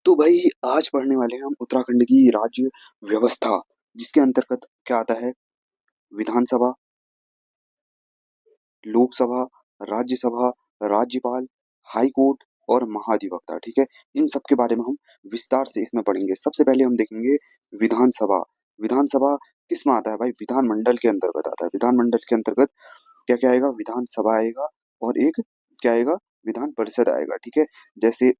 तो भाई आज पढ़ने वाले हैं हम उत्तराखंड की राज्य व्यवस्था, जिसके अंतर्गत क्या आता है? विधानसभा, लोकसभा, राज्यसभा, राज्यपाल, हाई कोर्ट और महाधिवक्ता। ठीक है, इन सब के बारे में हम विस्तार से इसमें पढ़ेंगे। सबसे पहले हम देखेंगे विधानसभा। विधानसभा किस में आता है भाई? विधानमंडल के अंतर्गत आता है। विधानमंडल के अंतर्गत क्या क्या आएगा? विधानसभा आएगा और एक क्या आएगा? विधान परिषद आएगा। ठीक है, जैसे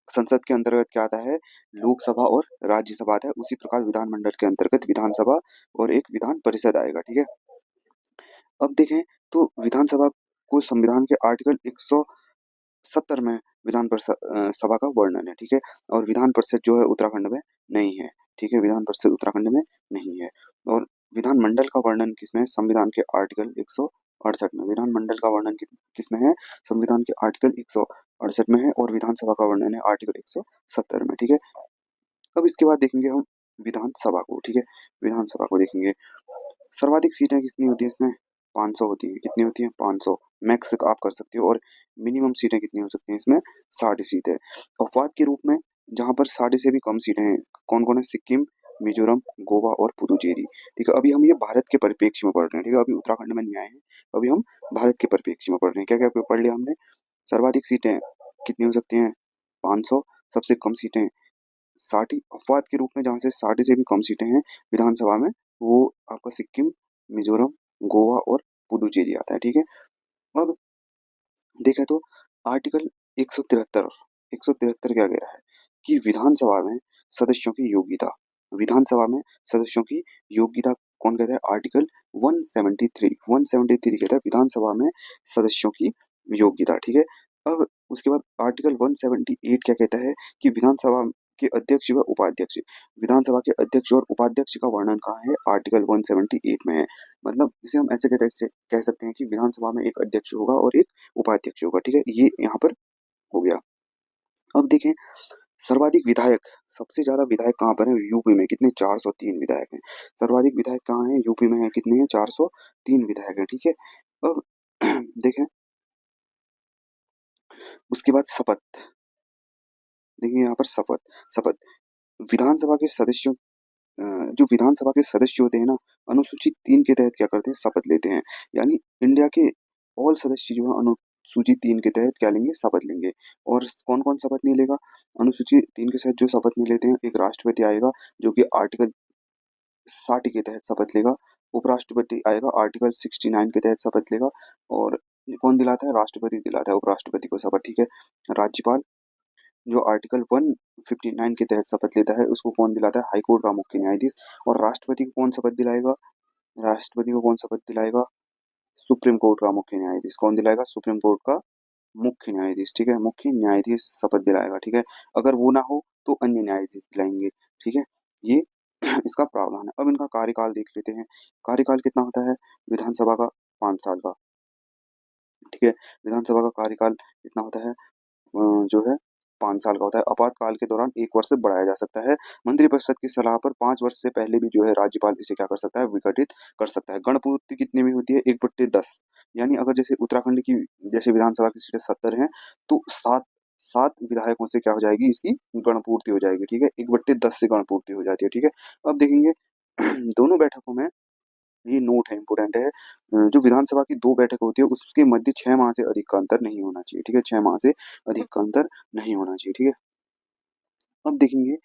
संसद के अंतर्गत क्या आता है? लोकसभा और राज्यसभा आता है, उसी प्रकार विधानमंडल के अंतर्गत विधानसभा और एक विधान परिषद आएगा। ठीक है, अब देखें तो विधानसभा को संविधान के आर्टिकल 170 में विधान परिषद सभा का वर्णन है। ठीक है, और विधान परिषद जो है उत्तराखंड में नहीं है। ठीक है, विधान परिषद उत्तराखंड में नहीं है। और विधानमंडल का वर्णन किसमें है? संविधान के आर्टिकल 168 में। विधानमंडल का वर्णन किसमें है? संविधान के आर्टिकल 168 में है। और विधानसभा का वर्णन है आर्टिकल 170 में। ठीक है, अब इसके बाद देखेंगे हम विधानसभा को। ठीक है, विधानसभा को देखेंगे। सर्वाधिक सीटें कितनी होती है इसमें? 500 होती है। कितनी होती है? 500 मैक्स आप कर सकते हो। और मिनिमम सीटें कितनी हो सकती हैं इसमें? 60 सीटें। अपवाद के रूप में जहां पर 60 से भी कम सीटें हैं, कौन कौन है? सिक्किम, मिजोरम, गोवा और पुदुचेरी। ठीक है, अभी हम ये भारत के परिप्रेक्ष्य में पढ़ रहे हैं। ठीक है, अभी उत्तराखंड में नहीं आए हैं, अभी हम भारत के परिप्रेक्ष्य में पढ़ रहे हैं। क्या क्या पढ़ लिया हमने? सर्वाधिक सीटें कितनी हो सकती हैं? 500। सबसे कम सीटें 60। अपवाद के रूप में जहां से 60 से भी कम सीटें हैं विधानसभा में, वो आपका सिक्किम, मिजोरम, गोवा और पुडुचेरी आता है। ठीक है, अब देखा तो आर्टिकल 173 173 क्या गया है कि विधानसभा में सदस्यों की योग्यता, विधानसभा में सदस्यों की योग्यता कौन कहता है? आर्टिकल 173 कहता है विधानसभा में सदस्यों की योग्यता। ठीक है, अब उसके बाद आर्टिकल 178 क्या कहता है कि विधानसभा के अध्यक्ष व उपाध्यक्ष, विधानसभा के अध्यक्ष और उपाध्यक्ष का वर्णन कहाँ है? आर्टिकल 178 में है। मतलब इसे हम ऐसे कह सकते हैं कि विधानसभा में एक अध्यक्ष होगा और एक उपाध्यक्ष होगा। ठीक है, ये यहाँ पर हो गया। अब देखें सर्वाधिक विधायक, सबसे ज्यादा विधायक कहाँ पर है? यूपी में। कितने? 403 विधायक हैं। सर्वाधिक विधायक कहाँ है? यूपी में है। कितने हैं? 403 विधायक हैं। ठीक है, अब देखें उसके बाद शपथ। देखिए यहाँ पर शपथ। शपथ विधानसभा के सदस्यों, जो विधानसभा के सदस्य होते हैं ना, अनुसूची 3 के तहत क्या करते हैं? शपथ लेते हैं। यानी इंडिया के ऑल सदस्य जो है अनुसूची 3 के तहत क्या लेंगे? शपथ लेंगे। और कौन कौन शपथ नहीं लेगा? अनुसूची 3 के तहत जो शपथ नहीं लेते हैं, एक राष्ट्रपति आएगा जो कि आर्टिकल 60 के तहत शपथ लेगा। उपराष्ट्रपति आएगा आर्टिकल 69 के तहत शपथ लेगा। और कौन दिलाता है? राष्ट्रपति दिलाता है उपराष्ट्रपति को शपथ। ठीक है, राज्यपाल जो आर्टिकल 159 के तहत शपथ लेता है, उसको कौन दिलाता है? हाईकोर्ट का मुख्य न्यायाधीश। और राष्ट्रपति को कौन शपथ दिलाएगा? राष्ट्रपति को कौन शपथ दिलाएगा? सुप्रीम कोर्ट का मुख्य न्यायाधीश। कौन दिलाएगा? सुप्रीम कोर्ट का मुख्य न्यायाधीश। ठीक है, मुख्य न्यायाधीश शपथ दिलाएगा। ठीक है, अगर वो ना हो तो अन्य न्यायाधीश दिलाएंगे। ठीक है, ये इसका प्रावधान है। अब इनका कार्यकाल देख लेते हैं। कार्यकाल कितना होता है विधानसभा का? 5 साल का। ठीक है, विधानसभा का कार्यकाल कितना होता है? जो है 5 साल का होता है। आपातकाल के दौरान 1 वर्ष से बढ़ाया जा सकता है। मंत्रिपरिषद की सलाह पर 5 वर्ष से पहले भी जो है राज्यपाल इसे क्या कर सकता है? विघटित कर सकता है। गणपूर्ति कितने में होती है? 1/10। यानी अगर जैसे उत्तराखंड की जैसे विधानसभा की सीटें 70 हैं, तो सात सात विधायकों से क्या हो जाएगी? इसकी गणपूर्ति हो जाएगी। ठीक है, 1/10 से गणपूर्ति हो जाती है। ठीक है, अब देखेंगे दोनों बैठकों में, ये नोट है, इंपोर्टेंट है, जो विधानसभा की 2 बैठक होती है उसके मध्य 6 माह से अधिक का अंतर नहीं होना चाहिए। ठीक है, 6 माह से अधिक का अंतर नहीं होना चाहिए। ठीक है, अब देखेंगे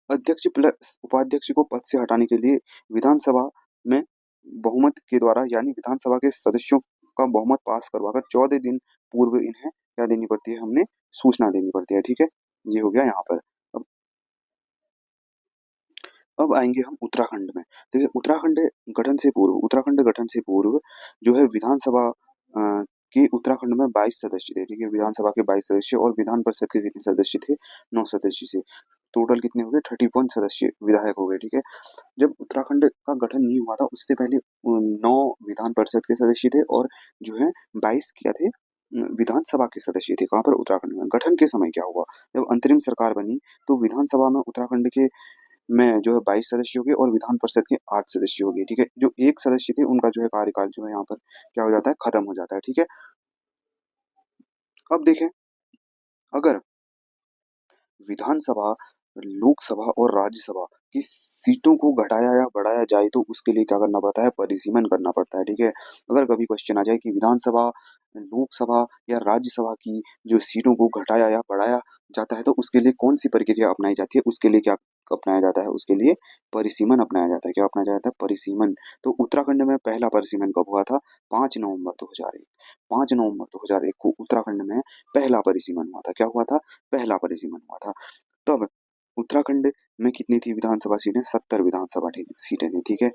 अध्यक्ष प्लस उपाध्यक्ष को पद से हटाने के लिए विधानसभा में बहुमत के द्वारा, यानी विधानसभा के सदस्यों का बहुमत पास करवाकर 14 दिन पूर्व इन्हें क्या देनी पड़ती है? हमने सूचना देनी पड़ती है। ठीक है, ये हो गया यहाँ पर। अब अब आएंगे हम उत्तराखंड में। देखिए उत्तराखंड गठन से पूर्व जो है विधानसभा के उत्तराखंड में 22 सदस्य थे। ठीक है, विधानसभा के 22 सदस्य। और विधान परिषद के कितने सदस्य थे? 9 सदस्य से टोटल कितने हो गए? 31 सदस्य विधायक हो गए। ठीक है, जब उत्तराखंड का गठन नहीं हुआ था उससे पहले 9 विधान परिषद के सदस्य थे और जो है 22 क्या थे? विधानसभा के सदस्य थे। कहाँ पर? उत्तराखंड में। गठन के समय क्या हुआ? जब अंतरिम सरकार बनी तो विधानसभा में उत्तराखंड के में जो है 22 सदस्य हो गए और विधान परिषद के 8 सदस्य हो गए। ठीक है, जो एक सदस्य थे उनका जो है कार्यकाल जो है यहाँ पर क्या हो जाता है? खत्म हो जाता है। ठीक है, अब देखें अगर विधानसभा, लोकसभा और राज्यसभा की सीटों को घटाया या बढ़ाया जाए तो उसके लिए क्या करना पड़ता है, परिसीमन करना पड़ता है, ठीक है। अगर कभी क्वेश्चन आ जाए कि विधानसभा, लोकसभा या राज्यसभा की जो सीटों को घटाया या बढ़ाया जाता है तो उसके लिए कौन सी प्रक्रिया अपनाई जाती है, उसके लिए क्या अपनाया जाता है, उसके लिए परिसीमन अपनाया जाता है। क्या अपनाया जाता है, परिसीमन। तो उत्तराखंड में पहला परिसीमन कब हुआ था, 5 नवंबर 2001। 5 नवंबर 2001 को उत्तराखंड में पहला परिसीमन हुआ था। क्या हुआ था, पहला परिसीमन हुआ था। तब उत्तराखंड में कितनी थी विधानसभा सीटें, 70 विधानसभा सीटें थी, ठीक है।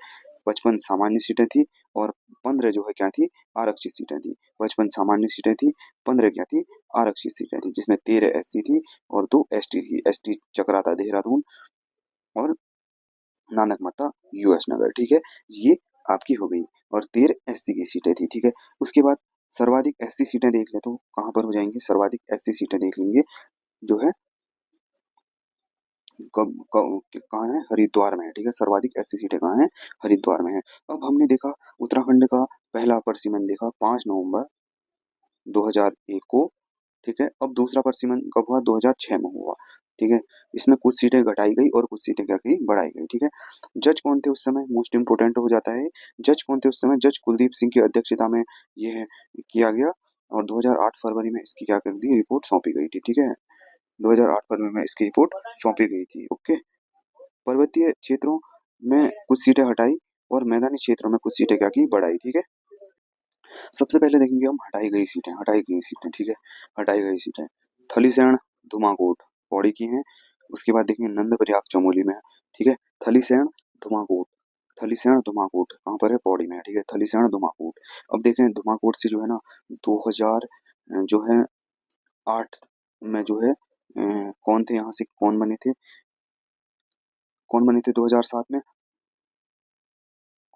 55 सामान्य सीटें थी और 15 जो है क्या थी, आरक्षित सीटें थी। 55 सामान्य सीटें थी, 15 क्या थी, आरक्षित सीटें थी, जिसमें 13 एससी थी और 2 एसटी थी। एसटी चकराता देहरादून और नानकमत्ता यूएस नगर, ठीक है। ये आपकी हो गई और 13 एससी की सीटें थी, ठीक है। उसके बाद सर्वाधिक एससी सीटें देख ले तो कहाँ पर हो जाएंगी, सर्वाधिक एससी सीटें देख लेंगे जो है कब कहाँ है, हरिद्वार में है, ठीक है। सर्वाधिक एससी सीटें कहाँ हैं, हरिद्वार में है। अब हमने देखा उत्तराखंड का पहला परिसीमन देखा 5 नवंबर 2001 को, ठीक है। अब दूसरा परिसीमन कब हुआ, 2006 में हुआ, ठीक है। इसमें कुछ सीटें घटाई गई और कुछ सीटें क्या गई, बढ़ाई गई, ठीक है। जज कौन थे उस समय, मोस्ट इंपोर्टेंट हो जाता है। जज कौन थे उस समय, जज कुलदीप सिंह की अध्यक्षता में यह किया गया और 2008 फरवरी में इसकी क्या कर दी, रिपोर्ट सौंपी गई थी, ठीक है। 2008 फरवरी में इसकी रिपोर्ट सौंपी गई थी, ओके। पर्वतीय क्षेत्रों में कुछ सीटें हटाई और मैदानी क्षेत्रों में कुछ सीटें क्या की, बढ़ाई, ठीक है। सबसे पहले देखेंगे हम हटाई गई सीटें, ठीक है। हटाई गई सीटें थलीसैंण, धुमाकोट पौड़ी की हैं। उसके बाद देखेंगे नंद प्रयाग चमोली में है, ठीक है। थलीसैंण, धुमाकोट, थलीसैंण धुमाकोट कहाँ पर है, पौड़ी में है, ठीक है। थलीसैंण धुमाकोट। अब देखें धुमाकोट से जो है ना 2000 जो है 8 में जो है कौन थे यहाँ से, कौन बने थे 2007 में,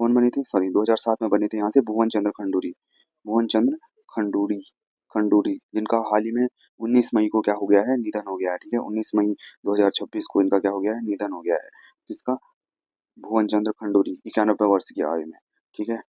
कौन बने थे, सॉरी 2007 में बने थे यहाँ से भुवन चंद्र खंडूरी, भुवन चंद्र खंडूरी, खंडूरी, जिनका हाल ही में 19 मई को क्या हो गया है, निधन हो गया है, ठीक है। 19 मई 2026 को इनका क्या हो गया है, निधन हो गया है। किसका, भुवन चंद्र खंडूरी, 91 वर्ष की आयु में, ठीक है।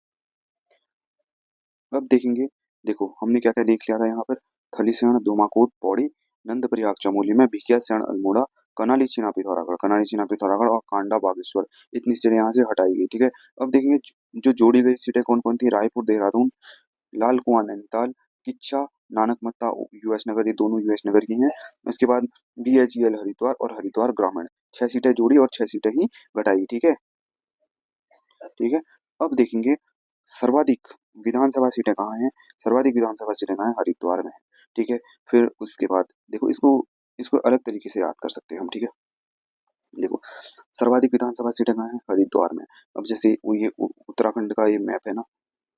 अब देखेंगे, देखो हमने क्या क्या देख लिया था यहाँ पर, थलीसैंण धुमाकोट पौड़ी, नंदप्रयाग चमोली में, भिकियासैंण अल्मोड़ा, कनाली छिना पिथौरागढ़ और कांडा बागेश्वर, इतनी सीटें यहाँ से हटाई गई, ठीक है। अब देखेंगे जो जोड़ी गई सीटें कौन कौन थी, रायपुर देहरादून, लाल कुआं नैनीताल, किच्छा नानकमत्ता यूएस नगर, ये दोनों यूएस नगर की हैं। उसके बाद बीएचईएल हरिद्वार और हरिद्वार ग्रामीण, 6 सीटें जोड़ी और 6 सीटें ही घटाई, ठीक है, ठीक है। अब देखेंगे सर्वाधिक विधानसभा सीटें कहाँ हैं, सर्वाधिक विधानसभा सीटें कहाँ हैं, हरिद्वार में है, ठीक है। फिर उसके बाद देखो इसको इसको अलग तरीके से याद कर सकते हैं हम, ठीक है। देखो सर्वाधिक विधानसभा सीटें कहाँ हैं, हरिद्वार में। अब जैसे ये उत्तराखंड का ये मैप है ना,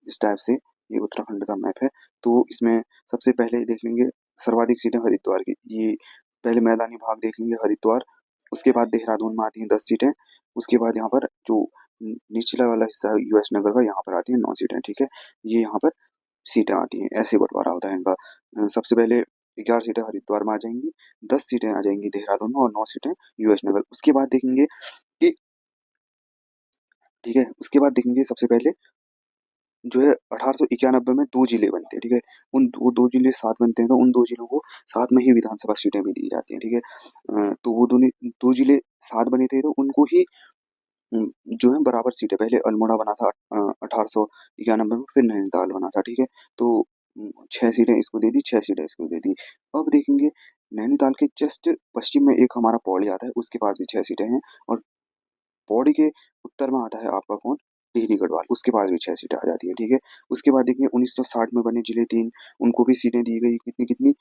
इस टाइप से ये उत्तराखंड का मैप है, तो इसमें सबसे पहले देख लेंगे सर्वाधिक सीटें हरिद्वार की, ये पहले मैदानी भाग देख लेंगे हरिद्वार। उसके बाद देहरादून में आती हैं 10 सीटें। उसके बाद यहाँ पर जो निचला वाला हिस्सा है यूएस नगर का, यहाँ पर आती हैं 9 सीटें, ठीक है। ये यहाँ पर सीटें आती हैं, ऐसे बंटवारा होता है इनका। सबसे पहले 11 सीटें हरिद्वार में आ जाएंगी, 10 सीटें आ जाएंगी देहरादून में और 9 सीटें यूएस नगर। उसके बाद देखेंगे कि, ठीक है, उसके बाद देखेंगे सबसे पहले जो है 1891 में 2 जिले बनते हैं, ठीक है। वो 2 जिले साथ बनते हैं तो उन 2 जिलों को साथ में ही विधानसभा सीटें भी दी जाती हैं, ठीक है। तो वो दोनों 2 जिले साथ बने थे तो उनको ही जो है बराबर सीटें, पहले अल्मोड़ा बना था 1891 में, फिर नैनीताल बना था, ठीक है। तो 6 सीटें इसको दे दी, 6 सीटें इसको दे दी। अब देखेंगे नैनीताल के जस्ट पश्चिम में एक हमारा पौड़ी आता है, उसके पास भी 6 सीटें हैं और पौड़ी के उत्तर में आता है आपका कौन, टिहरी गढ़वाल, उसके पास भी 6 सीटें आ जाती है, ठीक है। उसके बाद देखिए 1960 में बने जिले 3, उनको भी सीटें दी गई, कितनी कितनी,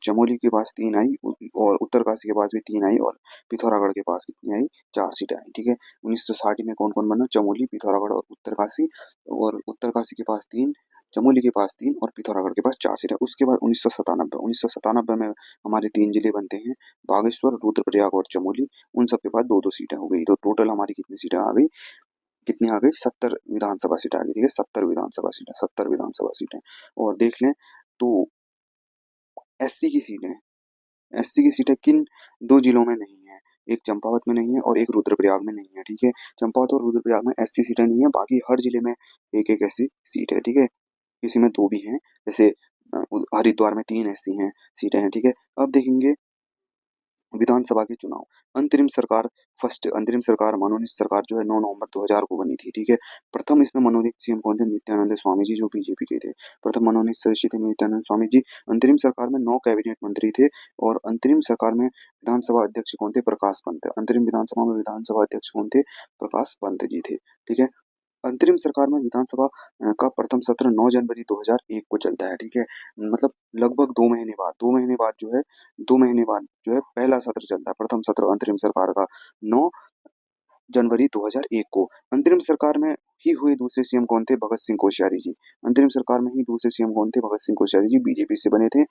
चमोली के पास 3 आई और उत्तरकाशी के पास भी 3 आई और पिथौरागढ़ के पास कितनी आई, 4 सीटें आई, ठीक है। 1960 में कौन कौन बना, चमोली, पिथौरागढ़ और उत्तरकाशी, और उत्तरकाशी के पास 3, चमोली के पास 3 और पिथौरागढ़ के पास 4 सीटें। उसके बाद 1997 में हमारे 3 जिले बनते हैं, बागेश्वर, रुद्रप्रयाग और चमोली, उन सबके पास 2-2 सीटें हो गई, तो टोटल हमारी कितनी सीटें आ गई, कितनी आ गई, 70 विधानसभा सीटें आ गई, ठीक है। 70 विधानसभा सीटें और देख लें तो एससी की सीटें, एससी की सीटें किन 2 जिलों में नहीं है, एक चंपावत में नहीं है और एक रुद्रप्रयाग में नहीं है, ठीक है। चंपावत और रुद्रप्रयाग में एससी सीटें नहीं है, बाकी हर जिले में एक एक एससी सीट है, ठीक है। किसी में 2 भी हैं, जैसे हरिद्वार में 3 एससी हैं सीटें हैं, ठीक है। अब देखेंगे विधानसभा के चुनाव। अंतरिम सरकार अंतरिम सरकार मनोनीत सरकार जो है 9 नवंबर 2000 को बनी थी, ठीक है। प्रथम इसमें मनोनीत सीएम कौन थे? नित्यानंद स्वामी जी, जो बीजेपी के थे। प्रथम मनोनीत सदस्य थे नित्यानंद स्वामी जी। अंतरिम सरकार में 9 कैबिनेट मंत्री थे और अंतरिम सरकार में विधानसभा अध्यक्ष कौन थे? प्रकाश पंत। अंतरिम विधानसभा में विधानसभा अध्यक्ष कौन थे? प्रकाश पंत जी थे, ठीक है। अंतरिम सरकार में विधानसभा का प्रथम सत्र 9 जनवरी 2001 को चलता है, ठीक है। मतलब लगभग 2 महीने बाद जो है पहला सत्र चलता है, प्रथम सत्र अंतरिम सरकार का 9 जनवरी 2001 को। अंतरिम सरकार में ही हुए दूसरे सीएम कौन थे? भगत सिंह कोश्यारी जी। अंतरिम सरकार में ही दूसरे सीएम कौन थे? भगत सिंह कोश्यारी जी, बीजेपी से बने थे।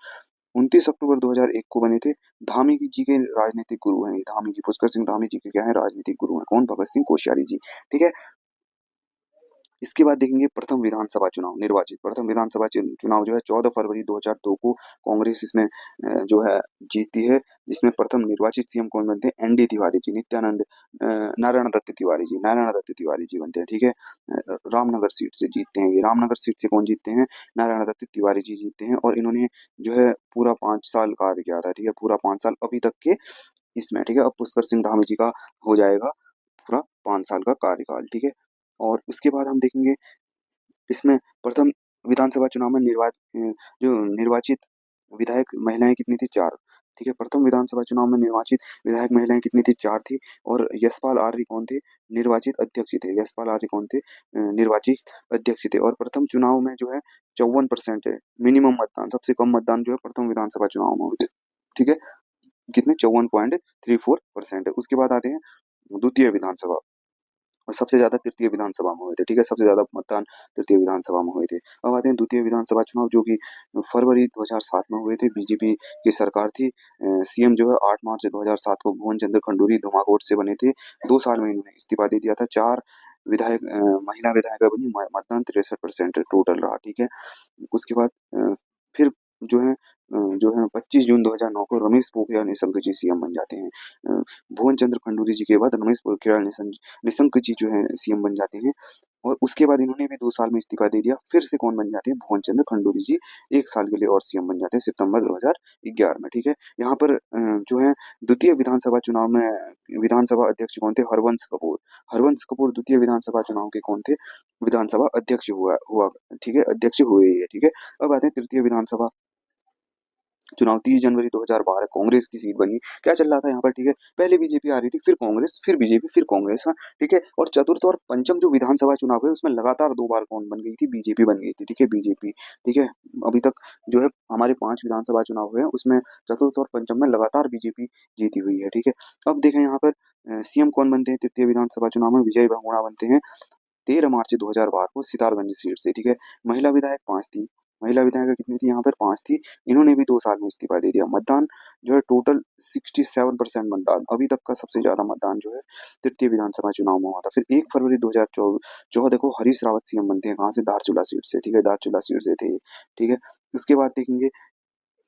29 अक्टूबर 2001 को बने थे। धामी जी के राजनीतिक गुरु हैं, धामी जी, पुष्कर सिंह धामी जी के क्या है? राजनीतिक गुरु हैं। कौन? भगत सिंह कोश्यारी जी, ठीक है। इसके बाद देखेंगे प्रथम विधानसभा चुनाव निर्वाचित। प्रथम विधानसभा चुनाव जो है 14 फरवरी 2002 को कांग्रेस इसमें जो है जीतती है, जिसमें प्रथम निर्वाचित सीएम कौन बनते हैं? एनडी तिवारी जी, नारायण दत्त तिवारी जी बनते हैं, ठीक है। रामनगर सीट से जीतते हैं ये। रामनगर सीट से कौन जीतते हैं? नारायण दत्त तिवारी जी जीतते हैं और इन्होंने जो है पूरा 5 साल कार्य किया था, ठीक है। पूरा 5 साल अभी तक के इसमें, ठीक है। अब पुष्कर सिंह धामी जी का हो जाएगा पूरा 5 साल का कार्यकाल, ठीक है। और उसके बाद हम देखेंगे इसमें प्रथम विधानसभा चुनाव में जो निर्वाचित विधायक महिलाएं कितनी थी? 4, ठीक है। प्रथम विधानसभा चुनाव में निर्वाचित विधायक महिलाएं कितनी थी? 4 थी। और यशपाल आर्य कौन थे? निर्वाचित अध्यक्ष थे। यशपाल आर्य कौन थे? निर्वाचित अध्यक्ष थे। और प्रथम चुनाव में जो है 54% है मिनिमम मतदान, सबसे कम मतदान जो है प्रथम विधानसभा चुनाव में हुए थे, ठीक है। कितने? 54.34% है। उसके बाद आते हैं द्वितीय विधानसभा, और सबसे ज्यादा तृतीय विधानसभा में हुए थे, ठीक है। सबसे ज्यादा मतदान तृतीय विधानसभा में हुए थे। अब आते हैं द्वितीय विधानसभा चुनाव, जो कि फरवरी 2007 में हुए थे। बीजेपी की सरकार थी। सीएम जो है 8 मार्च 2007 को भुवन चंद्र खंडूरी धुमाकोट से बने थे। 2 साल में इन्होंने इस्तीफा दे दिया था। 4 महिला विधायक बनी। मतदान 63% टोटल रहा, ठीक है। उसके बाद फिर जो है 25 जून 2009 को रमेश पोखरियाल निशंक जी सीएम बन जाते हैं। भुवन चंद्र खंडूरी जी के बाद रमेश पोखरियाल निशंक जी जो है सीएम बन जाते हैं। और उसके बाद इन्होंने भी 2 साल में इस्तीफा दे दिया। फिर से कौन बन जाते हैं? भुवन चंद्र खंडूरी जी 1 साल के लिए और सीएम बन जाते हैं सितंबर 2011 में, ठीक है। यहाँ पर जो है द्वितीय विधानसभा चुनाव में विधानसभा अध्यक्ष कौन थे? हरवंश कपूर। हरवंश कपूर द्वितीय विधानसभा चुनाव के कौन थे? विधानसभा अध्यक्ष हुआ, ठीक है। अध्यक्ष हुए ये, ठीक है। अब आते हैं तृतीय विधानसभा चुनाव। 30 जनवरी 2012 कांग्रेस की सीट बनी। क्या चल रहा था यहाँ पर? ठीक है, पहले बीजेपी आ रही थी, फिर कांग्रेस, फिर बीजेपी, फिर कांग्रेस, हाँ, ठीक है। और चतुर्थ और पंचम जो विधानसभा चुनाव हुए उसमें लगातार 2 बार कौन बन गई थी? बीजेपी बन गई थी, ठीक है। बीजेपी, ठीक है। अभी तक जो है हमारे 5 विधानसभा चुनाव हुए हैं, उसमें चतुर्थ और पंचम में लगातार बीजेपी जीती हुई है, ठीक है। अब देखें यहाँ पर सीएम कौन बनते हैं तृतीय विधानसभा चुनाव में? विजय बहुगुणा बनते हैं 13 मार्च 2012 को सितारगंज सीट से, ठीक है। महिला विधायक 5 थी। महिला विधायक कितनी थी? यहाँ पर 5 थी। इन्होंने भी 2 साल में इस्तीफा दे दिया। मतदान जो है टोटल 67% मतदान, अभी तक का सबसे ज्यादा मतदान जो है तृतीय विधानसभा चुनाव में हुआ था। फिर 1 फरवरी 2014 को हरीश रावत सीएम बनते हैं। कहाँ से? धारचूला सीट से, ठीक है। धारचूला सीट से थे, ठीक है। इसके बाद देखेंगे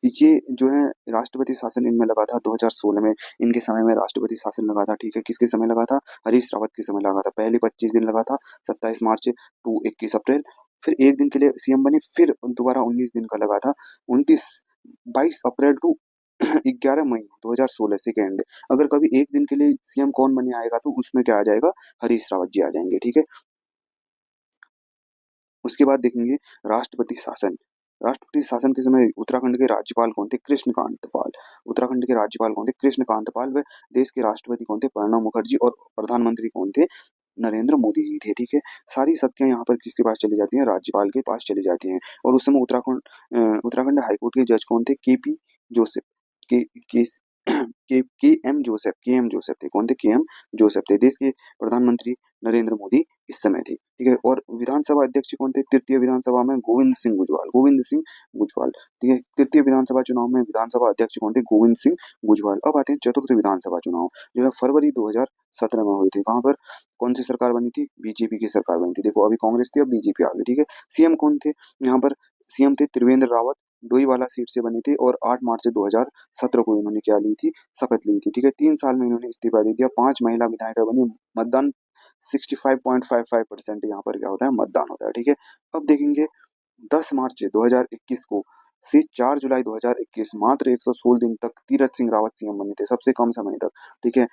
ये जो है राष्ट्रपति शासन इनमें लगा था 2016 में। इनके समय में राष्ट्रपति शासन लगा था, ठीक है। किसके समय लगा था? हरीश रावत के समय लगा था। पहले 25 दिन लगा था, 27 मार्च टू 21 अप्रैल। फिर 1 दिन के लिए सीएम बने, फिर दोबारा 19 दिन का लगा था, 22 अप्रैल टू 11 मई 2016 सेकेंड। अगर कभी 1 दिन के लिए सीएम कौन बने आएगा तो उसमें क्या आ जाएगा? हरीश रावत जी आ जाएंगे, ठीक है। उसके बाद देखेंगे राष्ट्रपति शासन। राष्ट्रपति शासन के समय उत्तराखंड के राज्यपाल कौन थे? कृष्णकांत पाल। उत्तराखंड के राज्यपाल कौन थे? कृष्णकांत पाल। व देश के राष्ट्रपति कौन थे? प्रणब मुखर्जी। और प्रधानमंत्री कौन थे? नरेंद्र मोदी जी थे, ठीक है। सारी शक्तियां यहाँ पर किसके पास चली जाती हैं? राज्यपाल के पास चली जाती हैं। और उस समय उत्तराखंड हाईकोर्ट के जज कौन थे? केपी जोसेफ के के के एम जोसेफ थे। कौन थे? के एम जोसेफ थे। देश के प्रधानमंत्री नरेंद्र मोदी इस समय थे, ठीक है। और विधानसभा अध्यक्ष कौन थे तृतीय विधानसभा में? गोविंद सिंह गुजवाल। गोविंद सिंह गुजवाल, ठीक है। तृतीय विधानसभा चुनाव में विधानसभा अध्यक्ष कौन थे? गोविंद सिंह गुजवाल। अब आते हैं चतुर्थ विधानसभा चुनाव, जो है फरवरी 2017 में हुए थे। वहां पर कौन सी सरकार बनी थी? बीजेपी की सरकार बनी थी। देखो, अभी कांग्रेस थी, अब बीजेपी आ गई, ठीक है। सीएम कौन थे यहाँ पर? सीएम थे त्रिवेंद्र रावत। डोईवाला सीट से बने थे और 8 मार्च 2017 को इन्होंने क्या ली थी? शपथ ली थी, ठीक है। 3 साल में इन्होंने इस्तीफा दे दिया। 5 महिला विधायक बनी। मतदान 65.55% यहाँ पर क्या होता है? मतदान होता है, ठीक है। अब देखेंगे 10 मार्च 2021 को से 4 जुलाई 2021 मात्र 116 दिन तक तीरथ सिंह रावत सीएम बने थे, सबसे कम समय तक। ठीक है,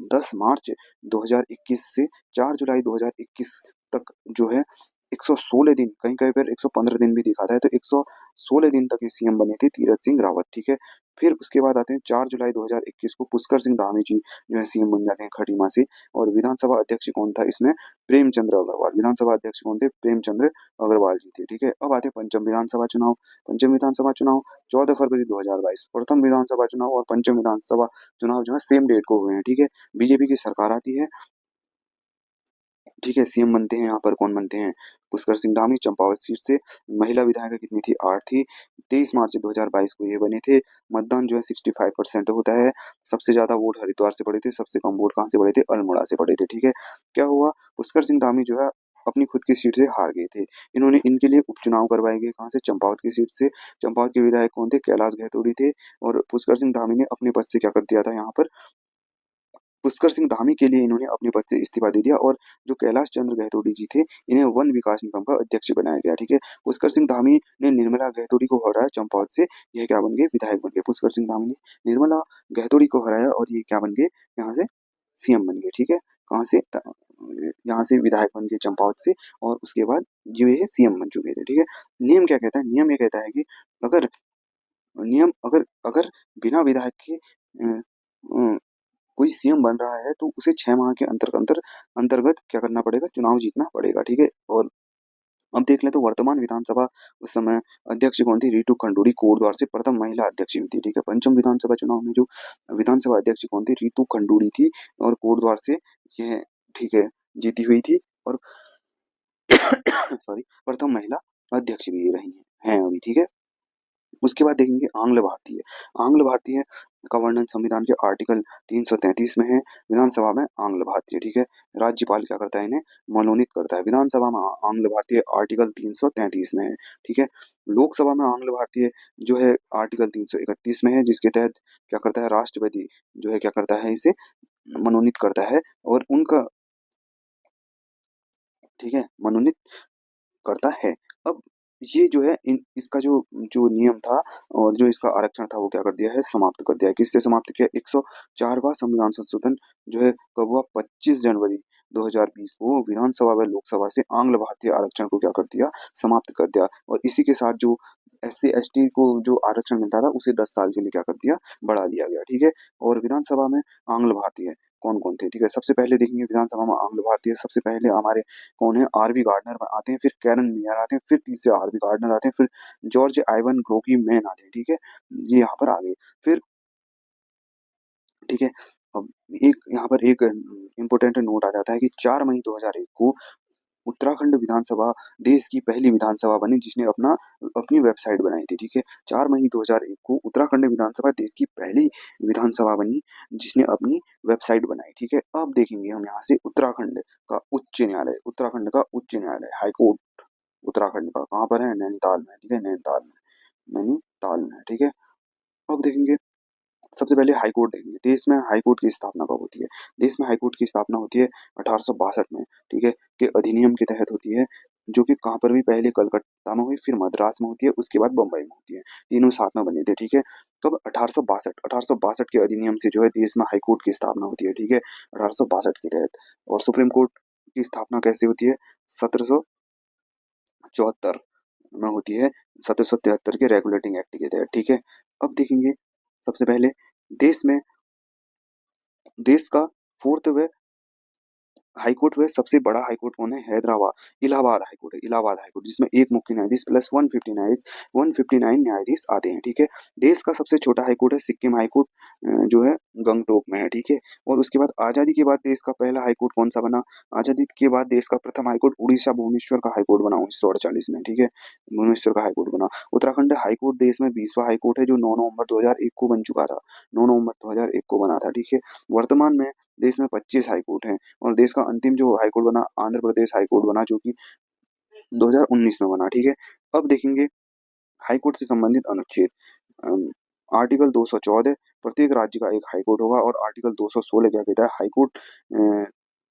10 मार्च 2021 से 4 जुलाई 2021 तक जो है 116 दिन, कहीं कहीं पर 115 दिन भी दिखाता है, तो 116 दिन तक ये सीएम बने थे तीरथ सिंह रावत। ठीक है, फिर उसके बाद आते हैं 4 जुलाई 2021 को पुष्कर सिंह धामी जी जो है सीएम बन जाते हैं खटीमा से। और विधानसभा अध्यक्ष कौन था इसमें? प्रेमचंद्र अग्रवाल। विधानसभा अध्यक्ष कौन थे? प्रेमचंद्र अग्रवाल जी थे। ठीक है, अब आते हैं पंचम विधानसभा चुनाव। पंचम विधानसभा चुनाव 14 फरवरी 2022। प्रथम विधानसभा चुनाव और पंचम विधानसभा चुनाव जो है सेम डेट को हुए हैं। ठीक है, बीजेपी की सरकार आती है। ठीक है, सीएम बनते हैं यहाँ पर कौन बनते हैं? पुष्कर सिंह धामी चंपावत सीट से। महिला विधायक कितनी थी? 8 थी। 23 मार्च 2022 को ये बने थे। मतदान जो है 65% होता है। सबसे ज्यादा वोट हरिद्वार से पड़े थे, सबसे कम वोट कहाँ से पड़े थे? अल्मोड़ा से पड़े थे। ठीक है, क्या हुआ? पुष्कर सिंह धामी जो है अपनी खुद की सीट से हार गए थे। इन्होंने इनके लिए उपचुनाव करवाए गए, कहाँ से? चंपावत की सीट से। चंपावत के विधायक कौन थे? कैलाश गहतोड़ी थे। और पुष्कर सिंह धामी ने अपने पद से क्या कर दिया था यहाँ पर? पुष्कर सिंह धामी के लिए इन्होंने अपने पद से इस्तीफा दे दिया और जो कैलाश चंद्र गहतोड़ी जी थे इन्हें वन विकास निगम का अध्यक्ष बनाया गया। ठीक है, पुष्कर सिंह धामी ने निर्मला गहतोड़ी को हराया चंपावत से, यह क्या बन गए? विधायक बन गए। पुष्कर सिंह धामी ने निर्मला गहतोड़ी को हराया और ये क्या बन गए? यहाँ से सीएम बन गए। ठीक है, कहाँ से? यहाँ से विधायक बन गए चंपावत से, और उसके बाद ये सीएम बन चुके थे। ठीक है, नियम क्या कहता है? नियम ये कहता है कि अगर नियम अगर अगर बिना विधायक के कोई सीएम बन रहा है तो उसे 6 माह के अंतर्गत क्या करना पड़ेगा? चुनाव जीतना पड़ेगा। ठीक है, और अब देख लें तो वर्तमान विधानसभा उस समय अध्यक्ष कौन थी? रितु खंडूरी कोटद्वार से प्रथम महिला अध्यक्ष भी थी। ठीक है, पंचम विधानसभा चुनाव में जो विधानसभा अध्यक्ष कौन थी? रितु खंडूरी थी और कोटद्वार से यह ठीक है जीती हुई थी और सॉरी प्रथम महिला अध्यक्ष भी ये रही हैं अभी। ठीक है, उसके बाद देखेंगे आंग्ल भारतीय। आंग्ल भारतीय का वर्णन संविधान के आर्टिकल 333 में है। विधानसभा में आंग्ल भारतीय। ठीक है, राज्यपाल क्या करता है? इन्हें मनोनीत करता है। विधानसभा में आंग्ल भारतीय आर्टिकल 333 में है। ठीक है, लोकसभा में आंग्ल भारतीय जो है आर्टिकल 331 में है, जिसके तहत क्या करता है? राष्ट्रपति जो है क्या करता है? इसे मनोनीत करता है और उनका ठीक है मनोनीत करता है। अब ये जो है इसका जो जो नियम था और जो इसका आरक्षण था वो क्या कर दिया है? समाप्त कर दिया है। किससे समाप्त किया? 104वां संविधान संशोधन जो है कब हुआ? 25 जनवरी 2020 को विधानसभा व लोकसभा से आंग्ल भारतीय आरक्षण को क्या कर दिया? समाप्त कर दिया। और इसी के साथ जो SC ST को जो आरक्षण मिलता था उसे 10 साल के लिए क्या कर दिया? बढ़ा दिया गया। ठीक है, और विधानसभा में आंग्ल भारतीय कौन कौन थे? ठीक है, सबसे पहले देखेंगे विधानसभा में आंग्ल भारतीय सबसे पहले हमारे कौन है? RV गार्डनर आते हैं, फिर कैरन मेयर आते हैं, फिर तीसरे RV गार्डनर आते हैं, फिर जॉर्ज आइवन ग्रोकी मैन आते हैं। ठीक है, ये यहाँ पर आ गए। फिर ठीक है, अब एक यहाँ पर एक इम्पोर्टेंट नोट आ जाता है कि 4 मई 2001 को उत्तराखंड विधानसभा देश की पहली विधानसभा बनी जिसने अपनी वेबसाइट बनाई थी। ठीक है, 4 मई 2001 को उत्तराखंड विधानसभा देश की पहली विधानसभा बनी जिसने अपनी वेबसाइट बनाई। ठीक है, अब देखेंगे हम यहाँ से उत्तराखंड का उच्च न्यायालय। उत्तराखंड का उच्च न्यायालय हाईकोर्ट उत्तराखंड का कहाँ पर है? नैनीताल में। ठीक है, नैनीताल में। ठीक है, अब देखेंगे सबसे पहले हाईकोर्ट देखेंगे। देश में हाईकोर्ट की स्थापना कब होती है? देश में हाईकोर्ट की स्थापना होती है 1862 में। ठीक है, के अधिनियम के तहत होती है, जो कि कहाँ पर हुई? पहले कलकत्ता में हुई, फिर मद्रास में होती है, उसके बाद बम्बई में होती है। तीनों साथ में बने थे। ठीक है, तब 1862 के अधिनियम से जो है देश में हाईकोर्ट की स्थापना होती है। ठीक है, 1862 के तहत। और सुप्रीम कोर्ट की स्थापना कैसे होती है? 1774 में होती है, 1773 के रेगुलेटिंग एक्ट के तहत। ठीक है, अब देखेंगे सबसे पहले देश में देश का फोर्थ वे हाईकोर्ट में सबसे बड़ा हाईकोर्ट कौन है? हैदराबाद इलाहाबाद हाईकोर्ट है। इलाहाबाद हाईकोर्ट जिसमें एक मुख्य न्यायाधीश प्लस 159 न्यायाधीश आते हैं। ठीक है, देश का सबसे छोटा हाईकोर्ट है सिक्किम हाईकोर्ट जो है गंगटोक में है। ठीक है, और उसके बाद आजादी के बाद देश का पहला हाईकोर्ट कौन सा बना? आजादी के बाद देश का प्रथम हाईकोर्ट उड़ीसा भुवनेश्वर का हाईकोर्ट बना 1948 में। ठीक है, भुवनेश्वर का हाईकोर्ट बना। उत्तराखंड हाईकोर्ट देश में 20वां हाईकोर्ट है जो 9 नवंबर 2001 को बन चुका था। 9 नवंबर 2001 को बना था। ठीक है, वर्तमान में देश में 25 हाईकोर्ट हैं और देश का अंतिम जो हाईकोर्ट बना आंध्र प्रदेश हाईकोर्ट बना जो कि 2019 में बना। ठीक है, अब देखेंगे हाईकोर्ट से संबंधित अनुच्छेद। आर्टिकल 214 प्रत्येक राज्य का एक हाईकोर्ट होगा और आर्टिकल 216 क्या कहता है? हाईकोर्ट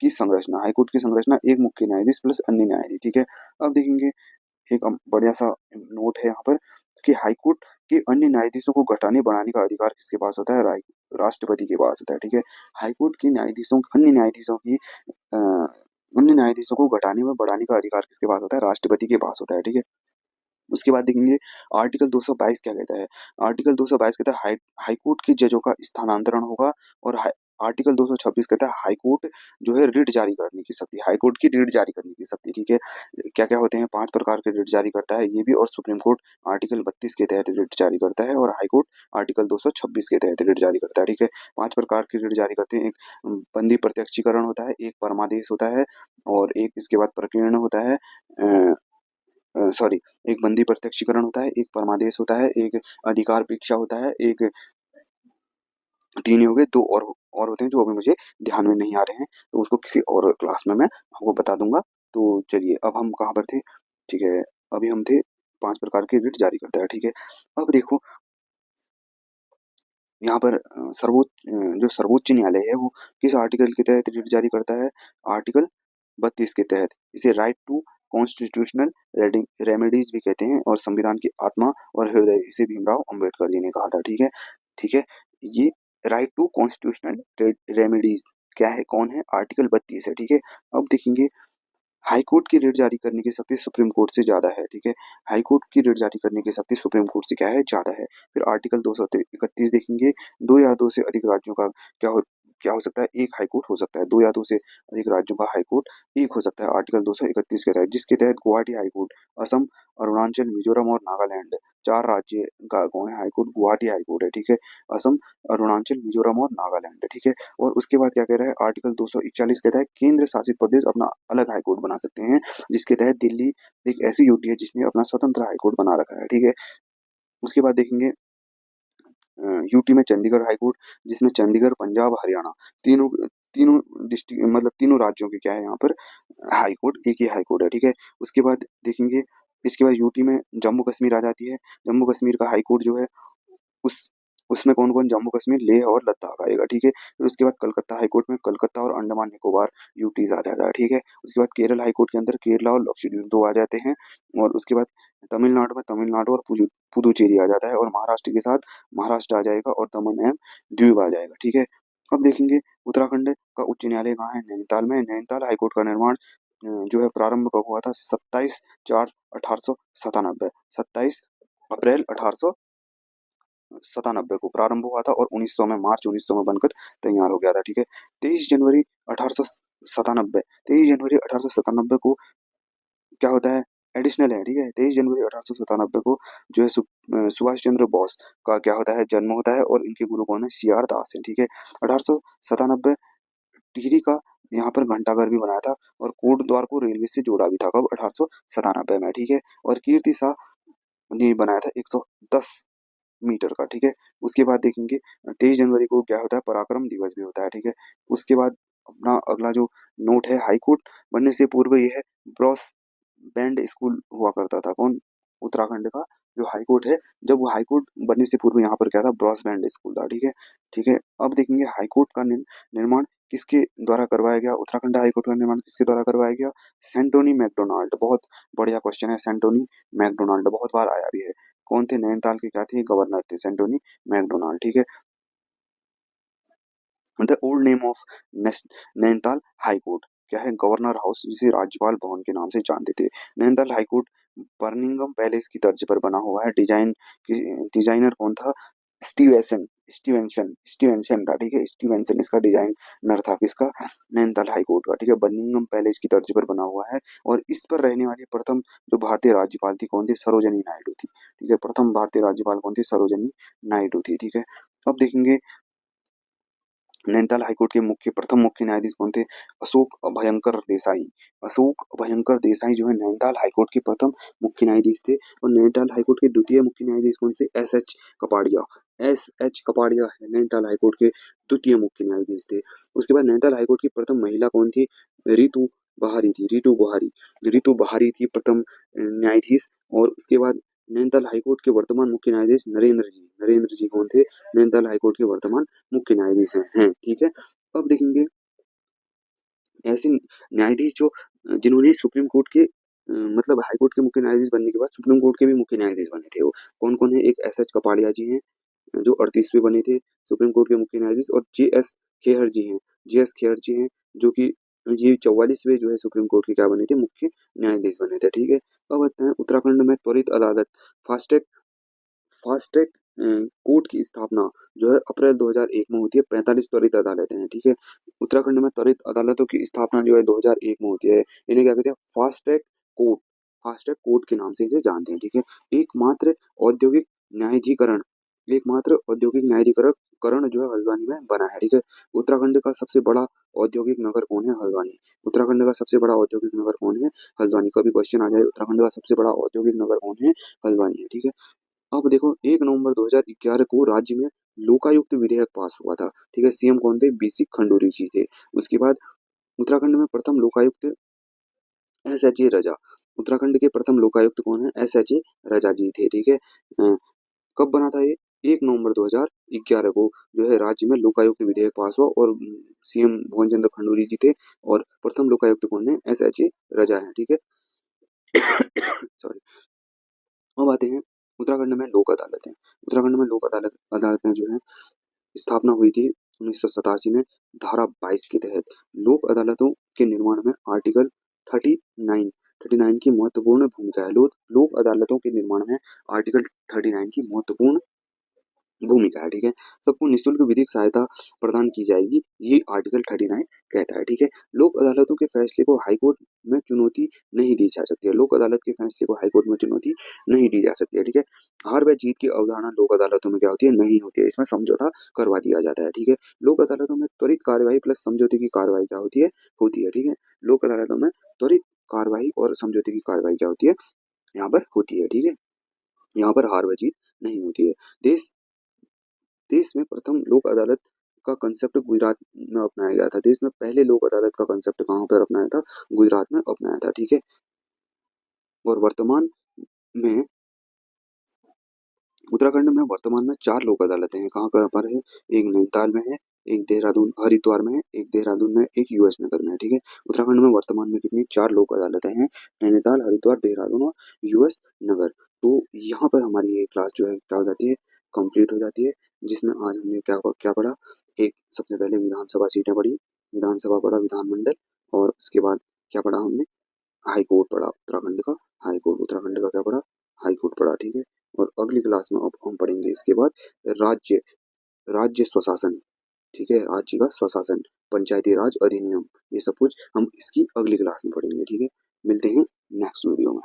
की संरचना। हाईकोर्ट की संरचना एक मुख्य न्यायाधीश प्लस अन्य न्यायाधीश। ठीक है, अब देखेंगे एक बढ़िया सा नोट है यहाँ पर कि हाई कोर्ट के अन्य न्यायाधीशों को घटाने बढ़ाने का अधिकार किसके पास होता है? राष्ट्रपति के पास होता है। ठीक है, हाई कोर्ट के न्यायाधीशों अन्य न्यायाधीशों को घटाने व बढ़ाने का अधिकार किसके पास होता है? राष्ट्रपति के पास होता है। ठीक है, उसके बाद देखेंगे आर्टिकल 222 क्या कहता है। आर्टिकल 222 कहता है हाई कोर्ट के जजों का स्थानांतरण होगा। और आर्टिकल 226 कहता है हाई कोर्ट जो है रिट जारी करने की शक्ति, हाई कोर्ट की रिट जारी करने की शक्ति। ठीक है, क्या क्या होते हैं? 5 प्रकार के रिट जारी करता है ये भी, और सुप्रीम कोर्ट आर्टिकल 32 के तहत रिट जारी करता है, और हाई कोर्ट आर्टिकल 226 के तहत रिट जारी करता है। ठीक है, 5 प्रकार के रिट जारी करते हैं। एक बंदी प्रत्यक्षीकरण होता है, एक परमादेश होता है, और एक इसके बाद प्रकीर्ण होता है, सॉरी, एक बंदी प्रत्यक्षीकरण होता है, एक परमादेश होता है, एक अधिकार परीक्षा होता है, एक, 3 ही हो गए, 2 और होते हैं जो अभी मुझे ध्यान में नहीं आ रहे हैं, तो उसको किसी और क्लास में मैं आपको बता दूंगा। तो चलिए, अब हम कहाँ पर थे? ठीक है, अभी हम थे 5 प्रकार के रिट जारी करता है। ठीक है, अब देखो यहाँ पर जो सर्वोच्च न्यायालय है वो किस आर्टिकल के तहत रिट जारी करता है? आर्टिकल 32 के तहत। इसे राइट टू कॉन्स्टिट्यूशनल रेमेडीज भी कहते हैं, और संविधान की आत्मा और हृदय, इसे भीमराव अंबेडकर जी ने कहा था। ठीक है, ठीक है, ये राइट टू कॉन्स्टिट्यूशनल रेमेडीज क्या है, कौन है? आर्टिकल 32 है। ठीक है, अब देखेंगे हाई कोर्ट की रिट जारी करने की शक्ति सुप्रीम कोर्ट से ज्यादा है। ठीक है, हाई कोर्ट की रिट जारी करने की शक्ति सुप्रीम कोर्ट से क्या है? ज्यादा है। फिर आर्टिकल 231 देखेंगे, 2 या 2 से अधिक राज्यों का क्या हो सकता है? एक हाई कोर्ट हो सकता है। 2 या 2 से अधिक राज्यों का हाई कोर्ट एक हो सकता है, आर्टिकल 231 के तहत, जिसके तहत गुवाहाटी हाई कोर्ट, असम, अरुणाचल, मिजोरम और नागालैंड 4 राज्य का कौन है high court? Guwahati high court है। ठीक है, असम, अरुणाचल, मिजोरम और नागालैंड। ठीक है, और उसके बाद क्या कह रहा है? आर्टिकल 241 कहता है केंद्र शासित प्रदेश अपना अलग हाई कोर्ट बना सकते हैं, जिसके तहत दिल्ली एक ऐसी यूटी है जिसने अपना स्वतंत्र हाई कोर्ट बना रखा है। ठीक है, उसके बाद देखेंगे यूटी में चंडीगढ़ हाई कोर्ट, जिसमें चंडीगढ़, पंजाब, हरियाणा तीनों तीनों डिस्ट्रिक्ट, मतलब तीनों राज्यों के क्या है यहाँ पर हाई कोर्ट, एक ही हाई कोर्ट है। ठीक है, उसके बाद देखेंगे, इसके बाद यूटी में जम्मू कश्मीर आ जाती है। जम्मू कश्मीर का हाई कोर्ट जो है उस उसमें कौन-कौन? जम्मू कश्मीर, लेह और लद्दाख आएगा। ठीक है, फिर उसके बाद कलकत्ता हाई कोर्ट में कलकत्ता और अंडमान निकोबार यूटीज आ जाएगा। ठीक है, उसके बाद केरल हाई कोर्ट के अंदर केरला और लक्षद्वीप 2 आ जाते हैं, और उसके बाद तमिलनाडु में तमिलनाडु और पुदुचेरी आ जाता है, और महाराष्ट्र के साथ महाराष्ट्र आ जाएगा, और दमन एवं दीव आ जाएगा। ठीक है, अब देखेंगे उत्तराखंड का उच्च न्यायालय कहाँ है? नैनीताल में। नैनीताल हाई कोर्ट का निर्माण जो है प्रारंभ कब हुआ था? 27/4/1897, 27 अप्रैल 1897 को प्रारंभ हुआ था, और 1900 में, मार्च 1900 में बनकर तैयार हो गया था। ठीक है, 23 जनवरी 1897, 23 जनवरी 1897 को क्या होता है? एडिशनल है। ठीक है, 23 जनवरी 1897 को जो है सुभाष चंद्र बोस का क्या होता है? जन्म होता है, और इनके गुरु कौन है? सी आर दास है। ठीक है, 1897 टिहरी का यहाँ पर घंटाघर भी बनाया था, और कोट द्वार को रेलवे से जोड़ा भी था। कब? 1897 में। ठीक है, और कीर्ति शाह ने बनाया था 110 मीटर का। ठीक है, उसके बाद देखेंगे 23 जनवरी को क्या होता है? पराक्रम दिवस भी होता है। ठीक है, उसके बाद अपना अगला जो नोट है, हाई कोर्ट बनने से पूर्व ये है ब्रॉस बैंड स्कूल हुआ करता था। कौन? उत्तराखंड का जो हाई कोर्ट है, जब वो हाई कोर्ट बनने से पूर्व यहाँ पर क्या था? ब्रॉस बैंड स्कूल था। ठीक है, ठीक है, अब देखेंगे हाई कोर्ट का निर्माण किसके द्वारा करवाया गया? उत्तराखंड हाई कोर्ट का निर्माण किसके द्वारा करवाया गया? सेंटोनी मैकडोनाल्ड। बहुत बढ़िया क्वेश्चन है, सेंटोनी मैकडोनाल्ड बहुत बार आया भी है। कौन थे? नैनीताल के क्या थे? गवर्नर थे, सेंटोनी मैकडोनाल्ड। ठीक है, the old name of Nainital high court क्या है? गवर्नर हाउस, जिसे राज्यपाल भवन के नाम से जानते थे। Nainital high court Birmingham palace की तर्ज पर बना हुआ है। डिजाइनर कौन था? स्टीवेंसन स्टीवेंसन स्टीवेंसन था। ठीक है, स्टीवेंसन इसका डिजाइनर था, किसका? नैनीताल हाई कोर्ट का। ठीक है, बर्मिंघम पैलेस की तर्ज पर बना हुआ है, और इस पर रहने वाली प्रथम जो भारतीय राज्यपाल थी कौन थी? सरोजनी नायडू थी। ठीक है, प्रथम भारतीय राज्यपाल कौन थी? सरोजनी नायडू थी। ठीक है, अब देखेंगे नैनीताल हाईकोर्ट के प्रथम मुख्य न्यायाधीश कौन थे? अशोक अभयंकर देसाई। अशोक अभयंकर देसाई जो है नैनीताल हाईकोर्ट के प्रथम मुख्य न्यायाधीश थे, और नैनीताल हाईकोर्ट के द्वितीय मुख्य न्यायाधीश कौन से? एस एच कपाड़िया है नैनीताल हाईकोर्ट के द्वितीय मुख्य न्यायाधीश थे। उसके बाद नैनीताल हाईकोर्ट की प्रथम महिला कौन थी? ऋतु ऋतु बहारी थी प्रथम न्यायाधीश। और उसके बाद नैनीताल हाईकोर्ट के वर्तमान मुख्य न्यायाधीश नरेंद्र जी कौन थे? नैनीताल हाईकोर्ट के वर्तमान मुख्य न्यायाधीश हैं। ठीक है, अब देखेंगे ऐसे न्यायाधीश जो जिन्होंने सुप्रीम कोर्ट के मतलब हाई कोर्ट के मुख्य न्यायाधीश बनने के बाद सुप्रीम कोर्ट के भी मुख्य न्यायाधीश बने थे वो। कौन-कौन है? एक एस एच कपाड़िया जी हैं, जो 38वें बने थे सुप्रीम कोर्ट के मुख्य न्यायाधीश, और जे एस खेहर जी हैं, जे एस खेहर जी हैं, जो कि ये 44वें जो है सुप्रीम कोर्ट के क्या बने थे? मुख्य न्यायाधीश बने थे, ठीक है। अब आते हैं उत्तराखंड में त्वरित अदालत, fast track fast track court की स्थापना जो है अप्रैल 2001 में होती है। 45 त्वरित अदालतें हैं, ठीक है। उत्तराखंड में त्वरित अदालतों की स्थापना जो है 2001 में होती है। इन्हें क्या कहते हैं? कोर्ट फास्ट ट्रैक कोर्ट के नाम से इसे जानते हैं, ठीक है। एकमात्र औद्योगिक न्यायाधिकरण एकमात्र औद्योगिक न्यायाधिकरण करण जो है हल्द्वानी में बना है, ठीक है। उत्तराखंड का सबसे बड़ा औद्योगिक नगर कौन है? हल्द्वानी। उत्तराखंड का सबसे बड़ा औद्योगिक नगर कौन है? हल्द्वानी। कभी क्वेश्चन आ जाए उत्तराखंड का सबसे बड़ा औद्योगिक नगर कौन है? हल्द्वानी है, ठीक है। अब देखो 1 नवंबर 2011 को राज्य में लोकायुक्त विधेयक पास हुआ था, ठीक है। सीएम कौन थे? बीसी खंडूरी जी थे। उसके बाद उत्तराखंड में प्रथम लोकायुक्त एस एच ए रजा। उत्तराखंड के प्रथम लोकायुक्त कौन है? एस एच ए रजा जी थे, ठीक है। कब बना था ये? 1 नवंबर 2011 को जो है राज्य में लोकायुक्त विधेयक पास हुआ, और सीएम भुवन चंद्र खंडूरी जी थे, और प्रथम लोकायुक्त कौन है? एस एच ए रजा है, ठीक है। सॉरी। अब आते हैं उत्तराखंड में लोक अदालतें। उत्तराखंड में लोक अदालतें जो है स्थापना हुई थी 1987 में धारा 22 के तहत। लोक अदालतों के निर्माण में आर्टिकल 39 की महत्वपूर्ण भूमिका है। लोक अदालतों के निर्माण में आर्टिकल 39 की महत्वपूर्ण भूमिका है, ठीक है। सबको निःशुल्क विधिक सहायता प्रदान की जाएगी, ये आर्टिकल 39 कहता है, ठीक है। लोक अदालतों के फैसले को हाईकोर्ट में चुनौती नहीं दी जा सकती है। लोक अदालत के फैसले को हाईकोर्ट में चुनौती नहीं दी जा सकती है, ठीक है। हार व जीत की अवधारणा लोक अदालतों में क्या होती है? नहीं होती है। इसमें समझौता करवा दिया जाता है, ठीक है। लोक अदालतों में त्वरित कार्यवाही प्लस समझौते की कार्रवाई क्या होती है? होती है, ठीक है। लोक अदालतों में त्वरित कार्रवाई और समझौते की कार्रवाई क्या होती है? यहाँ पर होती है, ठीक है। यहाँ पर हार व जीत नहीं होती है। देश देश में प्रथम लोक अदालत का कंसेप्ट गुजरात में अपनाया गया था। देश में पहले लोक अदालत का कंसेप्ट कहाँ पर अपनाया था? गुजरात में अपनाया था, ठीक है। और वर्तमान में उत्तराखंड में वर्तमान में 4 लोक अदालतें हैं। कहाँ पर है? एक नैनीताल में है, एक देहरादून हरिद्वार में है, एक देहरादून में, एक यूएस नगर में है, ठीक है। उत्तराखंड में वर्तमान में कितनी? 4 लोक अदालतें हैं, नैनीताल, हरिद्वार, देहरादून और यूएस नगर। तो यहाँ पर हमारी ये क्लास जो है क्या हो जाती है? कंप्लीट हो जाती है, जिसमें आज हमने क्या क्या पढ़ा? एक सबसे पहले विधानसभा सीटें पढ़ी, विधानसभा पढ़ा, विधानमंडल, और उसके बाद क्या पढ़ा हमने? हाई कोर्ट पढ़ा उत्तराखंड का, हाई कोर्ट उत्तराखंड का क्या पढ़ा? हाई कोर्ट पढ़ा, ठीक है। और अगली क्लास में अब हम पढ़ेंगे इसके बाद राज्य राज्य स्वशासन, ठीक है। राज्य का स्वशासन, पंचायती राज अधिनियम, ये सब कुछ हम इसकी अगली क्लास में पढ़ेंगे, ठीक है। मिलते हैं नेक्स्ट वीडियो में।